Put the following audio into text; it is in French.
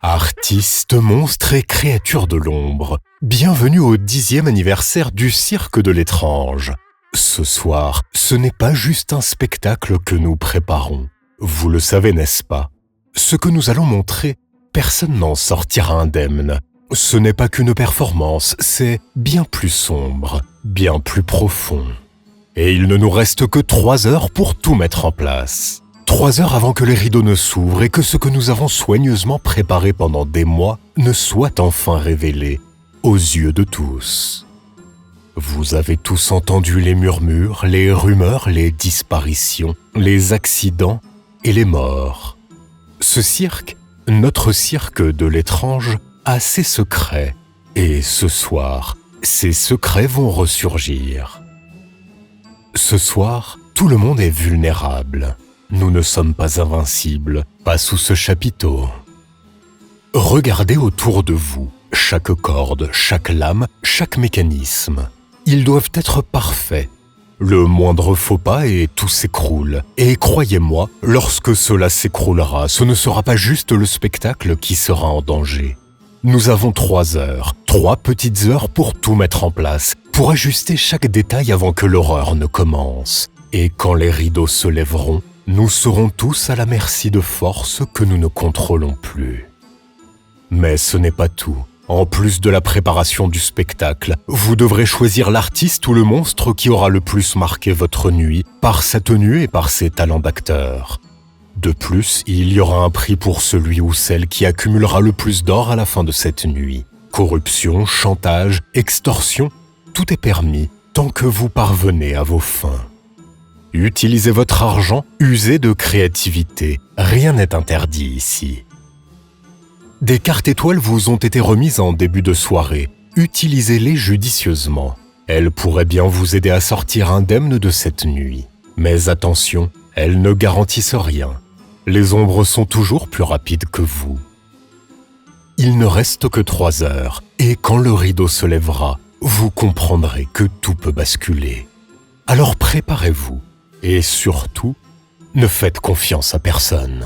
Artistes, monstres et créatures de l'ombre, bienvenue au 10e anniversaire du Cirque de l'étrange. Ce soir, ce n'est pas juste un spectacle que nous préparons. Vous le savez, n'est-ce pas? Ce que nous allons montrer, personne n'en sortira indemne. Ce n'est pas qu'une performance, c'est bien plus sombre, bien plus profond. Et il ne nous reste que 3 heures pour tout mettre en place. 3 heures avant que les rideaux ne s'ouvrent et que ce que nous avons soigneusement préparé pendant des mois ne soit enfin révélé aux yeux de tous. Vous avez tous entendu les murmures, les rumeurs, les disparitions, les accidents et les morts. Ce cirque, notre cirque de l'étrange, a ses secrets. Et ce soir, ces secrets vont ressurgir. Ce soir, tout le monde est vulnérable. Nous ne sommes pas invincibles, pas sous ce chapiteau. Regardez autour de vous, chaque corde, chaque lame, chaque mécanisme. Ils doivent être parfaits. Le moindre faux pas et tout s'écroule. Et croyez-moi, lorsque cela s'écroulera, ce ne sera pas juste le spectacle qui sera en danger. Nous avons 3 heures, 3 petites heures pour tout mettre en place, pour ajuster chaque détail avant que l'horreur ne commence. Et quand les rideaux se lèveront, nous serons tous à la merci de forces que nous ne contrôlons plus. Mais ce n'est pas tout. En plus de la préparation du spectacle, vous devrez choisir l'artiste ou le monstre qui aura le plus marqué votre nuit par sa tenue et par ses talents d'acteur. De plus, il y aura un prix pour celui ou celle qui accumulera le plus d'or à la fin de cette nuit. Corruption, chantage, extorsion, tout est permis tant que vous parvenez à vos fins. Utilisez votre argent, usez de créativité, rien n'est interdit ici. Des cartes étoiles vous ont été remises en début de soirée, utilisez-les judicieusement. Elles pourraient bien vous aider à sortir indemne de cette nuit. Mais attention, elles ne garantissent rien. Les ombres sont toujours plus rapides que vous. Il ne reste que 3 heures, et quand le rideau se lèvera, vous comprendrez que tout peut basculer. Alors préparez-vous. Et surtout, ne faites confiance à personne.